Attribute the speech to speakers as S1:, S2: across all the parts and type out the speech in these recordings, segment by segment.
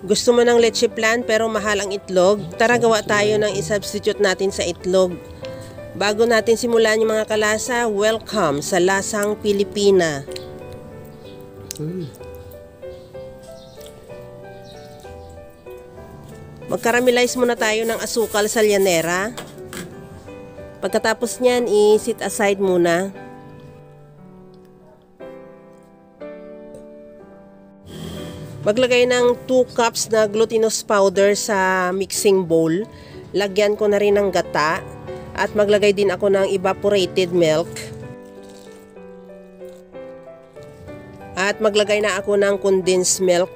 S1: Gusto mo ng leche plan pero mahal ang itlog? Tara gawa tayo ng i-substitute natin sa itlog. Bago natin simulan yung mga kalasa, welcome sa Lasang Pilipina. Mag-caramelize muna tayo ng asukal sa llanera. Pagkatapos niyan, i-set aside muna. Maglagay ng 2 cups na glutinous powder sa mixing bowl. Lagyan ko na rin ng gata. At maglagay din ako ng evaporated milk. At maglagay na ako ng condensed milk.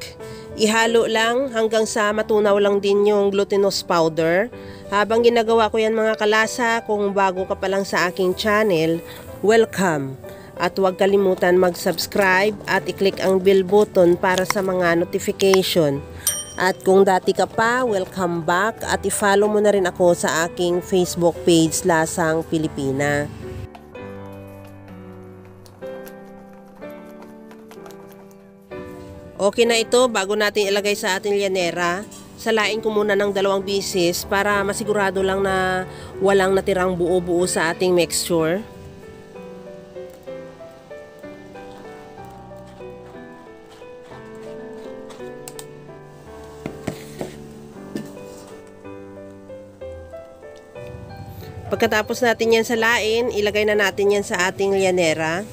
S1: Ihalo lang hanggang sa matunaw lang din yung glutinous powder. Habang ginagawa ko yan mga kalasa, kung bago ka pa lang sa aking channel, welcome! At huwag kalimutan mag-subscribe at i-click ang bell button para sa mga notification. At kung dati ka pa, welcome back at i-follow mo na rin ako sa aking Facebook page Lasang Pilipina. Okay na ito, bago natin ilagay sa ating llanera, salain ko muna ng 2 beses para masigurado lang na walang natirang buo-buo sa ating mixture. Pagkatapos natin yan salain, ilagay na natin yan sa ating llanera.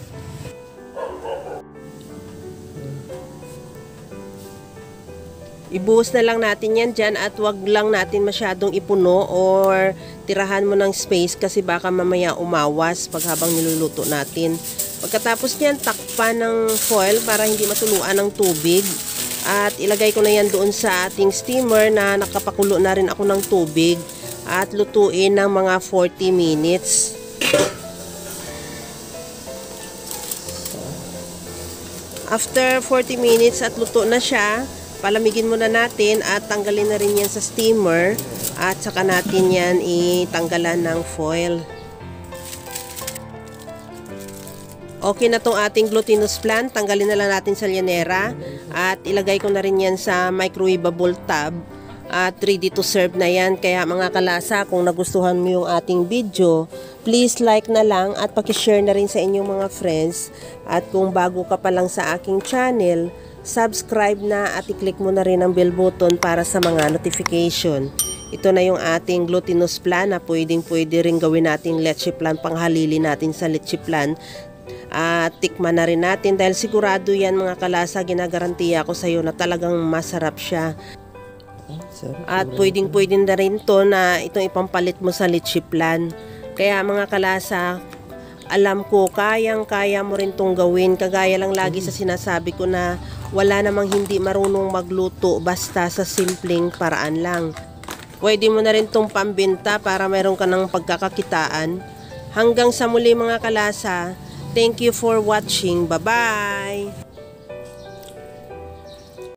S1: Ibuhos na lang natin yan dyan at wag lang natin masyadong ipuno or tirahan mo ng space kasi baka mamaya umawas pag habang niluluto natin. Pagkatapos yan, takpan ng foil para hindi matuluan ng tubig. At ilagay ko na yan doon sa ating steamer na nakapakulo na rin ako ng tubig. At lutuin ng mga 40 minutes. After 40 minutes at luto na siya, palamigin muna natin at tanggalin na rin yan sa steamer. At saka natin yan itanggalan ng foil. Okay na tong ating glutinous plant. Tanggalin na lang natin sa llanera. At ilagay ko na rin yan sa microwavable tub. At ready to serve na yan. Kaya mga kalasa, kung nagustuhan mo yung ating video, please like na lang at pakishare na rin sa inyong mga friends. At kung bago ka pa lang sa aking channel, subscribe na at i-click mo na rin ang bell button para sa mga notification. Ito na yung ating glutinous plan na pwede rin gawin nating leche plan, panghalili natin sa leche plan. At tikman na rin natin dahil sigurado yan mga kalasa, ginagarantiya ko sa iyo na talagang masarap siya. At pwedeng na rin to na itong ipampalit mo sa leche plan. Kaya mga kalasa, alam ko kayang-kaya mo rin tong gawin. Kagaya lang lagi sa sinasabi ko na wala namang hindi marunong magluto basta sa simpleng paraan lang. Pwede mo na rin tong pambenta para mayroon ka ng pagkakakitaan. Hanggang sa muli mga kalasa, thank you for watching. Bye-bye!